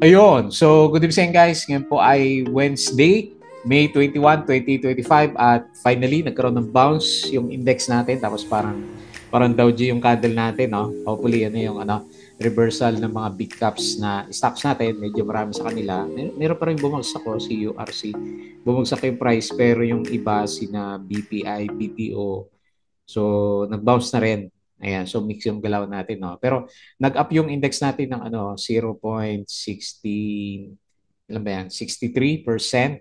Ayun. So, good evening guys. Ngayon po ay Wednesday, May 21, 2025 at finally nagkaroon ng bounce yung index natin tapos parang Dow Jones yung candle natin, no? Hopefully ano yung reversal ng mga big caps na stocks natin, medyo marami sa kanila. Meron pa rin bumagsak ko si URC. Bumagsak yung price pero yung iba sina BPI, BTO. So, nag-bounce na rin. Ayan, so mix yung galaw natin, no? Pero nag-up yung index natin ng 0.60, ilan ba yan? 63%.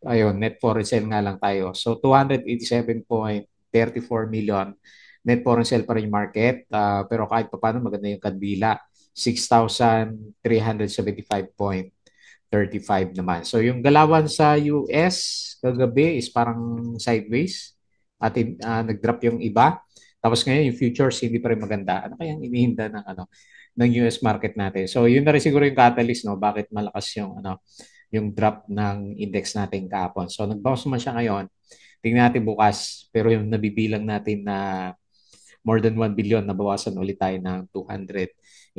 Ayun, net foreign sale nga lang tayo. So 287.34 million net foreign sale pa rin yung market. Pero kahit pa paano maganda yung kandila. 6,375.35 naman. So yung galawan sa US kagabi is parang sideways at nag-drop yung iba. Tapos ngayon yung futures hindi pa rin maganda. Ano kayang inihinda ng US market natin? So yun na rin siguro yung catalyst, no, bakit malakas yung drop ng index natin kahapon. So nag-bounce naman siya ngayon. Tingnan natin bukas. Pero yung nabibilang natin na more than 1 billion, nabawasan ulit tayo ng 287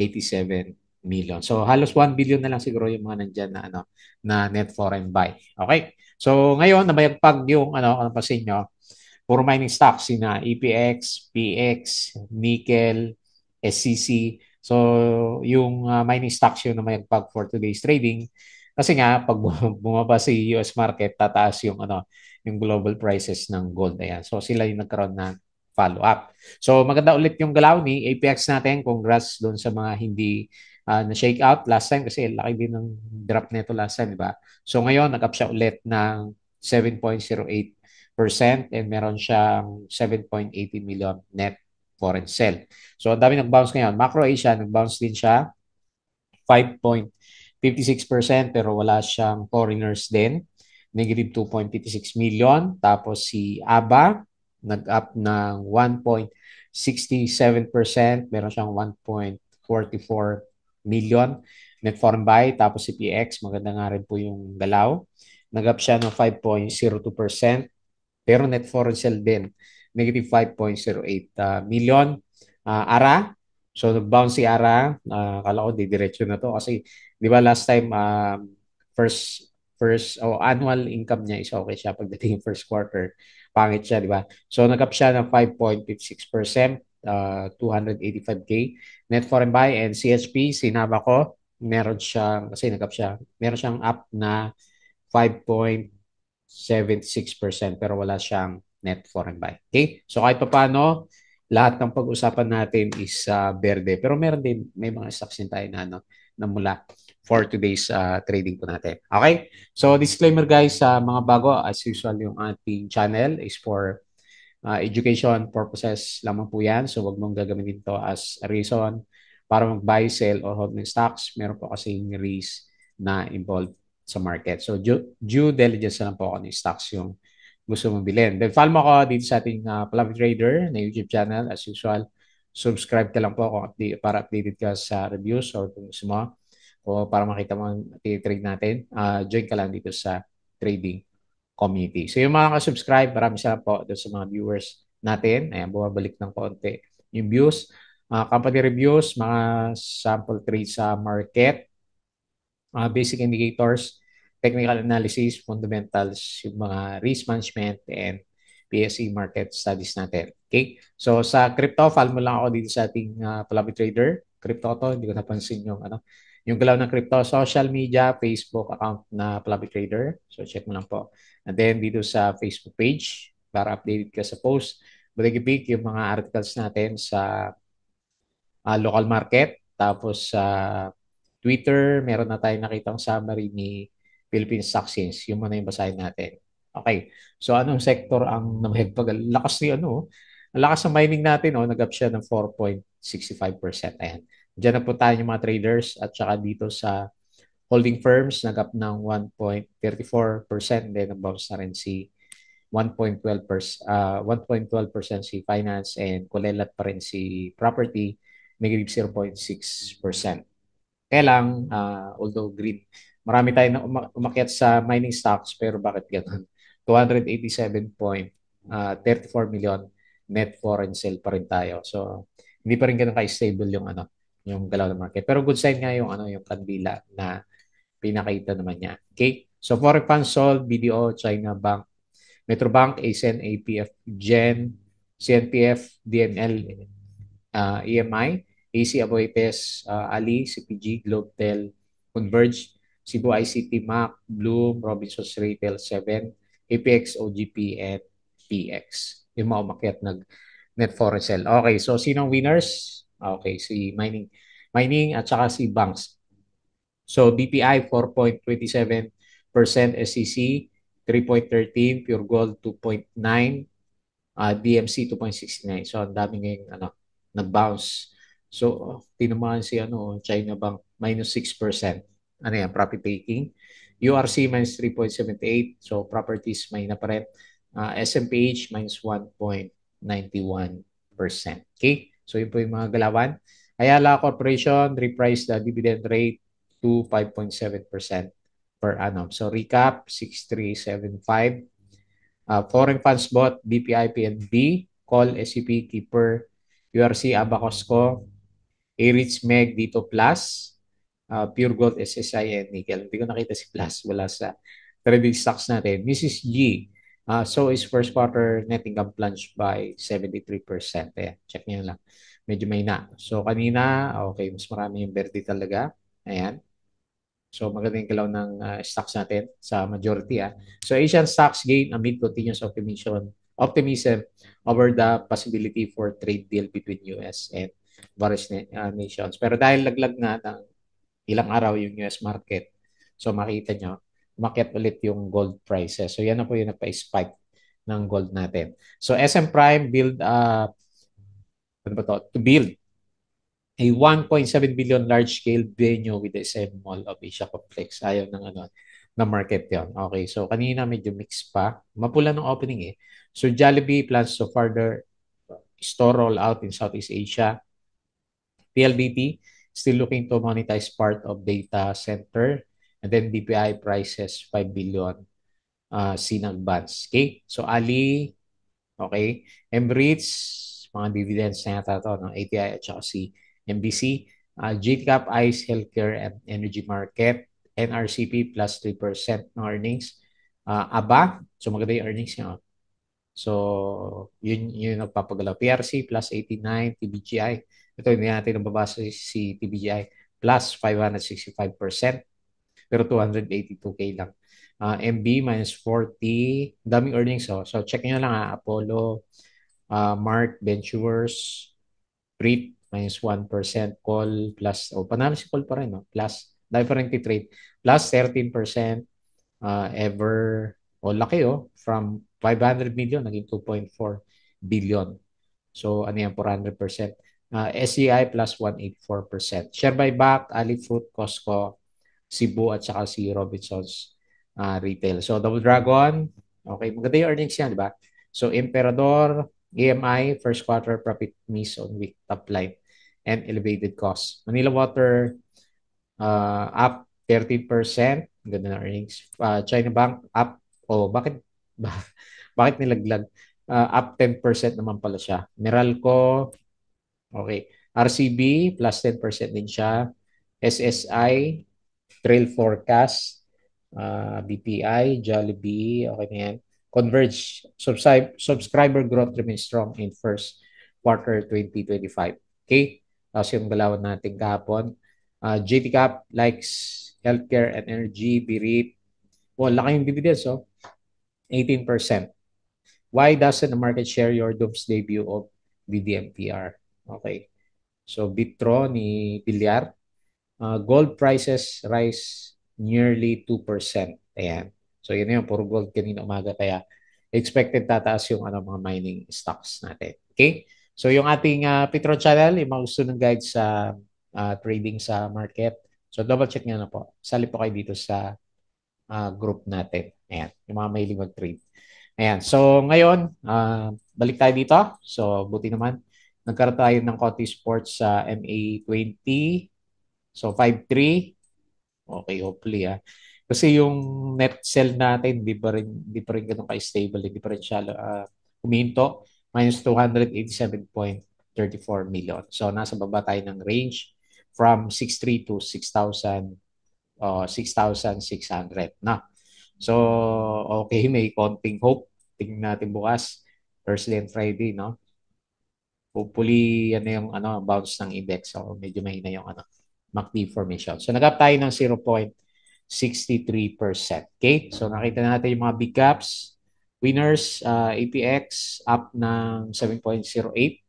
million. So halos 1 billion na lang siguro yung mga nandyan na net foreign buy. Okay? So ngayon, nabayagpag yung kung napansin nyo, puro mining stocks, sina EPX, PX, Nickel, SCC. So, yung mining stocks yun na may pag for today's trading. Kasi nga, pag bumaba si US market, tataas yung global prices ng gold. Ayan. So, sila yung nagkaroon ng follow-up. So, maganda ulit yung galaw ni APX natin. Congrats doon sa mga hindi na-shake out last time kasi laki din ng drop nito last time, di ba? So, ngayon, nag-up siya ulit ng 7.08% and meron siyang 7.80 million net foreign sale. So, ang dami nag-bounce ngayon. Macro Asia, nag-bounce din siya 5.56% pero wala siyang foreigners din. Negative 2.56 million. Tapos si ABA, nag-up ng 1.67%. Meron siyang 1.44 million net foreign buy. Tapos si PX, maganda nga rin po yung galaw. Nag-up siya ng 5.02%. Pero net foreign sale din, negative 5.08 million. ARA, so nag-bounce si ARA. Kala ko didiretso na to kasi di ba last time first annual income niya is okay siya pagdating yung first quarter. Pangit siya, di ba? So nag-up siya ng 5.56%, 285K net foreign buy. And CHP, sinama ko, meron siyang, kasi nag-up siya, meron siyang up na 5.76% pero wala siyang net foreign buy. Okay? So kahit pa paano, lahat ng pag-usapan natin is berde. Pero meron din, may mga stocks din tayo na mula for today's trading po natin. Okay? So disclaimer guys, sa mga bago, as usual yung ating channel is for education purposes lamang po yan. So wag mong gagamitin ito as a reason para mag-buy, sell, or hold ng stocks. Meron po kasing risk na involved sa market. So due diligence na lang po ako ng stocks yung gusto mong bilhin. Then follow mo ako dito sa ating Pallavi Trader na YouTube channel. As usual, subscribe ka lang po kung para updated ka sa reviews or kung gusto mo o para makita mo ang trade natin. Join ka lang dito sa trading community. So yung mga ka-subscribe, maraming salamat po doon sa mga viewers natin. Ayan, bumabalik ng konti yung views. Company reviews, mga sample trades sa market, basic indicators, technical analysis, fundamentals, yung mga risk management, and PSE market studies natin. Okay? So sa crypto, follow mo lang ako dito sa ating Pallavi Trader. Crypto to, hindi ko napansin yung galaw ng crypto. Social media, Facebook account na Pallavi Trader. So check mo lang po. And then dito sa Facebook page, para updated ka sa post. Bulig-ibig yung mga articles natin sa local market. Tapos sa Twitter, meron na tayong nakitang summary ni Philippine Stock Exchange. Yung muna yung basahin natin. Okay. So anong sector ang namahigpag? Lakas ni ang lakas ng mining natin, nag-up siya ng 4.65%. Ayan. Diyan na po tayo yung mga traders at saka dito sa holding firms, nag-up ng 1.34%. Then, nag-bounce na rin si 1.12% si finance and kulelat pa rin si property, negative 0.6%. Kaya lang, although green, marami tayo na umakyat sa mining stocks pero bakit ganun? 287.34 million net foreign sale pa rin tayo. So, hindi pa rin ganun ka-stable yung yung galaw ng market. Pero good sign nga yung ano yung kandila na pinakita naman niya. Okay? So foreign funds sold, BDO, China Bank, Metrobank, ASEAN, APF, GEN, CNPF, DNL, EMI, AC Aboitiz, Ali, CPG, Globetel, Converge, Cebu ICT, MAC, Bloom, Robinsons Retail 7, APX, OGP, and PX. Yung mga umakyat net foreign sell. Okay, so sinong winners? Okay, si mining at saka si banks. So BPI 4.27%, SCC 3.13, Pure Gold 2.9, DMC 2.69. So ang dami ngayong nag-bounce. So tinamaan si China Bank minus 6%. Ano yan, profit taking. URC minus 3.78. So properties may na pa rin. SMPH minus 1.91%. Okay? So yun po yung mga galawan. Ayala Corporation repriced the dividend rate to 5.7% per annum. So recap, 6375. Foreign funds bought, BPI, PNB, Call, SCP, Keeper, URC, Abacosco, Aritz, Meg, Dito Plus, Pure Gold, SSI, and Nickel. Hindi ko nakita si Plus. Wala sa trading stocks natin. Mrs. G, so is first quarter net income plunged by 73%. Ayan, check nyo lang. Medyo may na. So kanina, okay, mas marami yung verde talaga. Ayan. So maganda yung galaw ng stocks natin sa majority. So Asian stocks gain amid continuous optimism over the possibility for trade deal between US and various nations. Pero dahil laglag na ng ilang araw yung US market, so makita nyo, umakyat ulit yung gold prices. So yan na po yung nagpa-spike ng gold natin. So SM Prime ano ba to? To build a 1.7 billion large-scale venue with the SM Mall of Asia Complex. Ayaw ng na market yon. Okay, so kanina medyo mix pa. Mapula ng opening eh. So Jollibee plans to further store rollout in Southeast Asia. PLDT still looking to monetize part of data center. And then BPI prices 5 billion Sinag bonds. Okay, so Ali, okay, Emirates, mga dividends na yata ito, ng ATI at saka si MBC, JCAP, ICE, Healthcare and Energy Market, NRCP plus 3% ng earnings. ABA, so maganda yung earnings niya. So, yun nagpapagalaw. PRC plus 89, TBGI. Ito, hindi natin nababasa si TBGI plus 565%, pero 282K lang. MB minus 40, daming earnings. So check nyo lang Apollo, Mark, Ventures, Treat, minus 1%, Call, plus, panalo si Call pa rin, no? Plus, dahil pa rin trade plus 13%, Ever, laki, from 500 million, naging 2.4 billion. So, ano yan, 400%. SCI plus 184%. Share buyback, Ali Fruit, Costco, Cebu, at saka si Robinsons Retail. So, Double Dragon, okay, maganda yung earnings yan, di ba? So, Emperador, EMI, first quarter profit miss on weak top line and elevated costs. Manila Water, up 13%. Ganda na earnings. China Bank, up. Bakit? Bakit nilaglag? Up 10% naman pala siya. Meralco, okay. RCB, plus 10% din siya. SSI, Trail Forecast, BPI, Jollibee, okay na yan. Converge, subscriber growth remains strong in first quarter 2025. Okay? Tapos yung galawan natin kahapon. JT Cap likes healthcare and energy, BREIT. Laki yung dividends, 18%. Why doesn't the market share your doomsday view of BDMPR? Okay. So, Bitro ni Bilyar, gold prices rise nearly 2%. Ayan. So, yun yung puro gold kanina umaga. Kaya, expected tataas yung mga mining stocks natin. Okay? So, yung ating Petro channel, yung mga gusto ng guide sa trading sa market. So, double check nyo na po. Sali po kayo dito sa group natin. Ayan. Yung mga mahilig mag-trade. Ayan. So, ngayon, balik tayo dito. So, buti naman. Nagkaroon tayo ng konti sports sa MA20. So, 5-3. Okay, hopefully. Kasi yung net sell natin, di pa rin ganun ka-stable. Hindi pa rin siya huminto. Minus 287.34 million. So, nasa baba tayo ng range. from 6,300 to 6,000, 6,600 na. So, okay, may konting hope. Tingnan natin bukas, Thursday and Friday, no? Hopefully, yan na yung bounce ng index. So, medyo mahina yung MACD formation. So, nag-up tayo ng 0.63%. Okay? So, nakita natin yung mga big caps. Winners, APX up ng 7.08.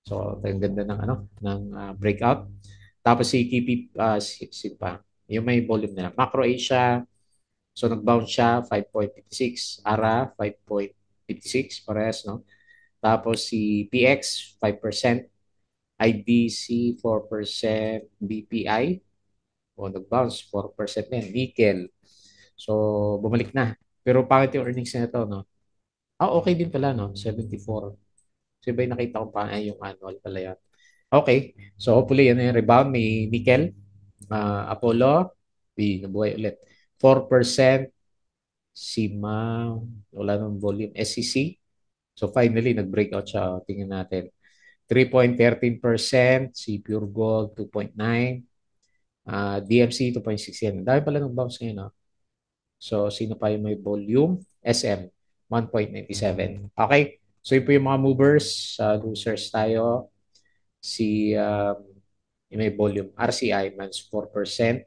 So, ang ganda ng breakout. Tapos si KP, pa, yung may volume na lang. Macro Asia, so nag-bounce siya 5.56, ARA 5.56 parehas, no? Tapos si PX 5%, IDC 4%, BPI o nag-bounce 4% din, nickel. So bumalik na. Pero pangit yung earnings na ito, no? Okay din pala, no? 74. So iba yung nakita ko pa ay yung annual pala yan. Okay. So hopefully yan yung rebound. May nickel, Apollo, nabuhay ulit. 4%, Sima, wala nang volume, SCC. So finally, nag-breakout siya. Tingnan natin. 3.13%, si Pure Gold 2.9, DMC 2.6 yan. Dahil pala ng bounce ngayon. No? So sino pa yung may volume? SM 1.97. Okay. So yun po yung mga movers. Losers tayo. Si yung may volume RCI minus 4%.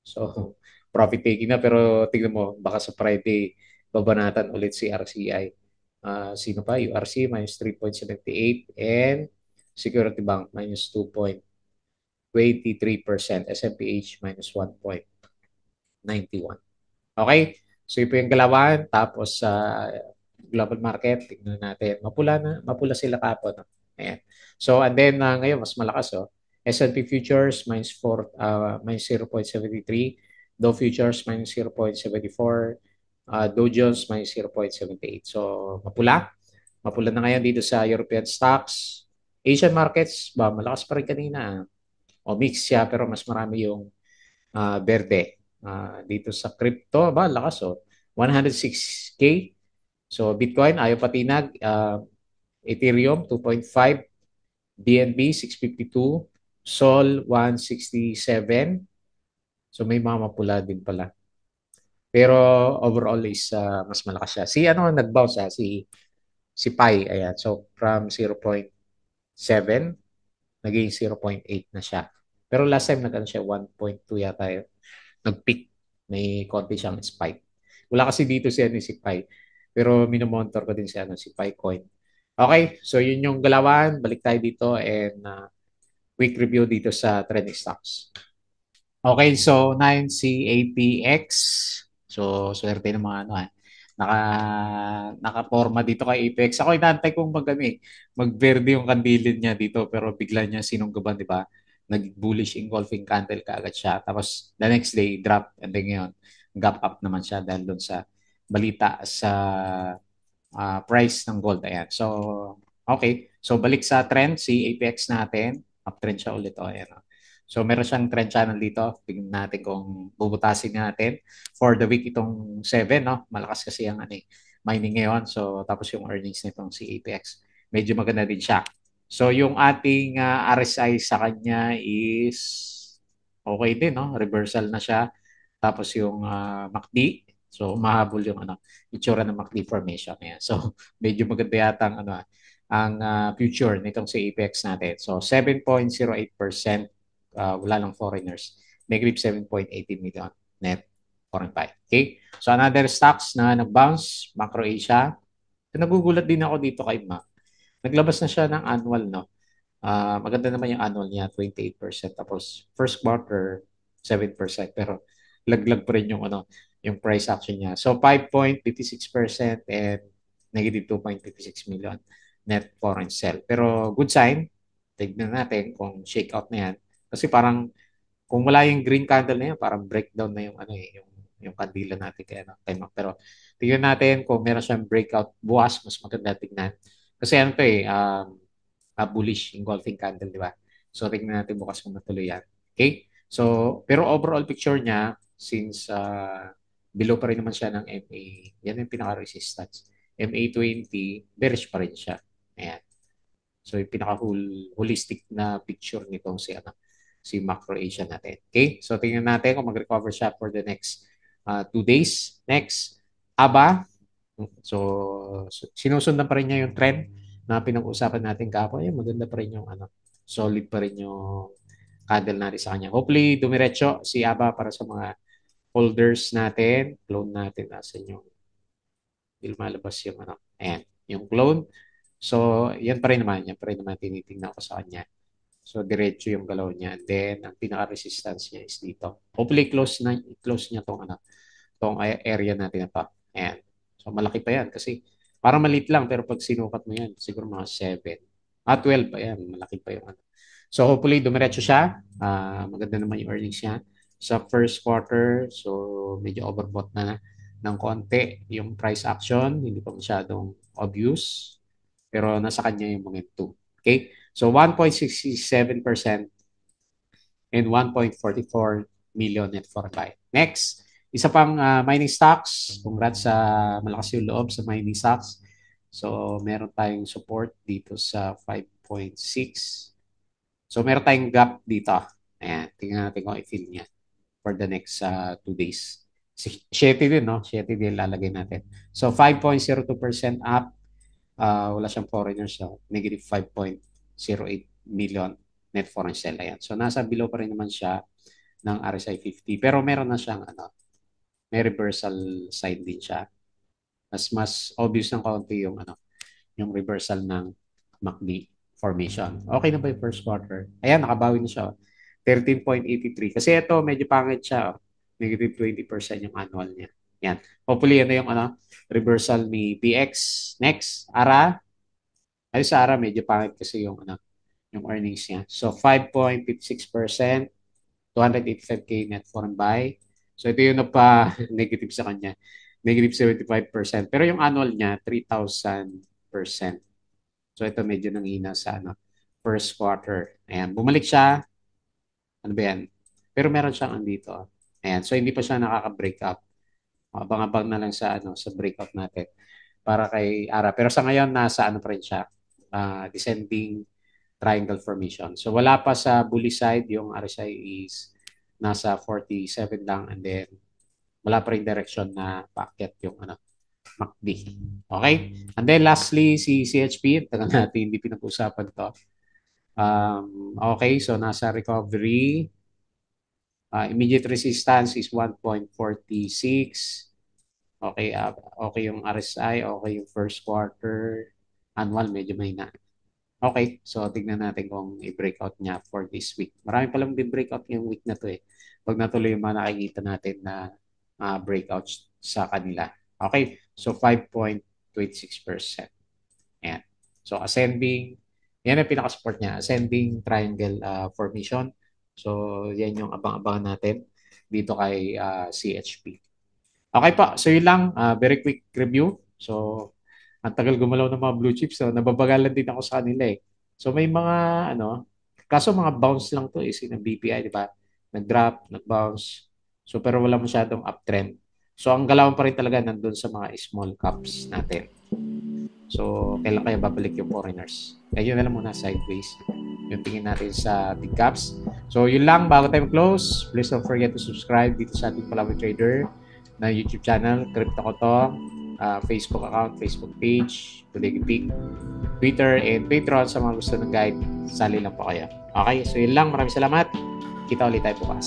So profit taking na pero tingnan mo baka sa Friday babanatan ulit si RCI. Sino pa? URC minus 3.78 and Security Bank minus 2.23%. SMPH minus 1.91. Okay? So ito yung galawan. Tapos sa global market, tingnan natin. Mapula sila kapon. No? Ayan. So and then ngayon mas malakas S&P futures minus 0.73, Dow futures minus 0.74, Dow Jones minus 0.78. So mapula na ngayon dito sa European stocks. Asian markets malakas pa rin kanina. O mix siya pero mas marami yung verde. Dito sa crypto, lakas 106K. So Bitcoin, ayaw patinag. Ethereum, 2.5. BNB, 652. Sol, 167. So may mga mapula din pala. Pero overall is mas malakas siya. Si nag-bounce si Pi, ayan. So from 0.7 naging 0.8 na siya. Pero last time siya 1.2 yata yun. Nag-peak. May konti siyang spike. Wala kasi dito si Pi. Pero minomonitor ko din si Pi Coin. Okay, so yun yung galawan. Balik tayo dito and quick review dito sa trending stocks. Okay, so 9 si APX. So, swerte ng mga naka nakaporma dito kay Apex. Ako inaantay kong mag-verde yung kandilin niya dito pero bigla niya sinunggaban, di ba? Nag-bullish engulfing candle kaagad siya. Tapos the next day drop and then ngayon gap up naman siya dahil doon sa balita sa price ng gold. Ayan. So, okay. So, balik sa trend, si APX natin. Uptrend siya ulit. Ayan. So, meron siyang trend channel dito. Tingnan natin kung bubutasin natin. For the week itong 7, no? Malakas kasi ang mining ngayon. So, tapos yung earnings nitong si APX. Medyo maganda din siya. So, yung ating RSI sa kanya is okay din, no? Reversal na siya. Tapos yung MACD, so mahabol yung itsura ng MACD formation. Ayan. So medyo maganda yata ang future nitong si Apex natin. So 7.08% wala lang foreigners. Negative 7.18 million net foreign buy. Okay? So another stocks na nag-bounce, Macro Asia. So, nagugulat din ako dito kay Mac. Naglabas na siya ng annual, no? Maganda naman yung annual niya, 28%. Tapos first quarter, 7%. Pero laglag pa rin yung price action niya. So 5.56% and negative 2.56 million net foreign sell. Pero good sign. Tignan natin kung shake out na yan. Kasi parang kung wala yung green candle na yan, parang breakdown na yung kandila natin kay Mac. Pero tignan natin kung meron siyang breakout bukas, mas maganda tignan. Kasi bullish engulfing candle, di ba? So, tingnan natin bukas kung matuloy yan. Okay? So, pero overall picture niya, since below pa rin naman siya ng MA, yan yung pinaka-resistance. MA20, bearish pa rin siya. Ayan. So, yung pinaka-holistic na picture nitong si si Macro Asia natin. Okay? So, tingnan natin kung mag-recover siya for the next 2 days. Next, ABA. So, sinusundan pa rin niya yung trend na pinag-usapan natin kahapon. Ayun, maganda pa rin yung solid pa rin yung candle natin sa kanya. Hopefully, dumiretso si ABA para sa mga holders natin. Clone natin. Asan yung lumalabas yung ayan, yung clone. So, yan pa rin naman. Yan pa rin naman tinitingnan ko sa kanya. So, diretso yung galaw niya. And then, ang pinaka-resistance niya is dito. Hopefully, close niya tong area natin na to. Ayan. So, malaki pa yan kasi parang maliit lang pero pag sinukat mo yan, siguro mga 7. 12 pa yan. Malaki pa yung So, hopefully, dumiretso siya. Maganda naman yung earnings niya sa first quarter. So, medyo overbought na ng konti yung price action. Hindi pa masyadong obvious. Pero nasa kanya yung momentum. Okay? So, 1.67% and 1.44 million net for buy. Next, isa pang mining stocks. Congrats sa malakas yung loob sa mining stocks. So, meron tayong support dito sa 5.6. So, meron tayong gap dito. Ayan, tingnan natin kung i-fill niya for the next 2 days. 7 din, no? 7 din lalagay natin. So, 5.02% up. Wala siyang foreigners. So, negative 5.08 million net foreign sale. Ayan. So, nasa below pa rin naman siya ng RSI 50. Pero meron na siyang may reversal sign din siya. Mas obvious ng kaunti yung reversal ng MACD formation. Okay na ba yung first quarter? Ayan, nakabawi na siya. 13.83. Kasi ito, medyo pangit siya. Negative 20% yung annual niya. Yan. Hopefully, yung reversal ni PX. Next, ARA. Ay, sa ARA, medyo pangit kasi yung earnings niya. So, 5.56%, 285K net foreign buy. So, ito yung negative sa kanya. Negative 75%. Pero yung annual niya, 3,000%. So, ito medyo nanghina sa first quarter. Ayan, bumalik siya. Ano ba yan? Pero meron siyang andito. Ayan, so hindi pa siya nakaka-breakout. Abang-abang na lang sa breakout natin para kay ARA. Pero sa ngayon, nasa pa rin siya. Descending triangle formation. So, wala pa sa bullish side. Yung RSI is nasa 47 lang. And then, wala pa rin direction na paakyat yung MACD. Okay? And then lastly, si CHP, tagal natin hindi pinag-usapan to. Okay, so nasa recovery. Immediate resistance is 1.46. Okay, okay yung RSI, okay yung first quarter. Annual, medyo may na. Okay, so tignan natin kung i-breakout niya for this week. Marami palang breakout yung week na to eh. Pag natuloy yung mga nakikita natin na breakouts sa kanila. Okay, so 5.26%. Ayan. So ascending, yan ang pinaka-support niya, ascending triangle formation. So yan yung abang-abangan natin dito kay CHP. Okay pa, so yun lang, very quick review. So ang tagal gumalaw ng mga blue chips, so nababagalan din ako sa kanila eh. So may mga kaso mga bounce lang to is in BPI, di ba? Nag-drop, nag-bounce. So pero wala masyadong uptrend. So ang galawan pa rin talaga nandun sa mga small caps natin. So kailan kaya babalik yung foreigners? Ayun na lang muna sideways. Yung tingin natin sa big caps. So yun lang, bago tayo close, please don't forget to subscribe dito sa ating Palawan Trader na YouTube channel, Crypto ko to. Facebook account, Facebook page, Today Geek, Twitter, and Patreon sa mga gusto ng guide. Sali lang po kayo. Okay, so yun lang. Maraming salamat. Kita ulit tayo bukas.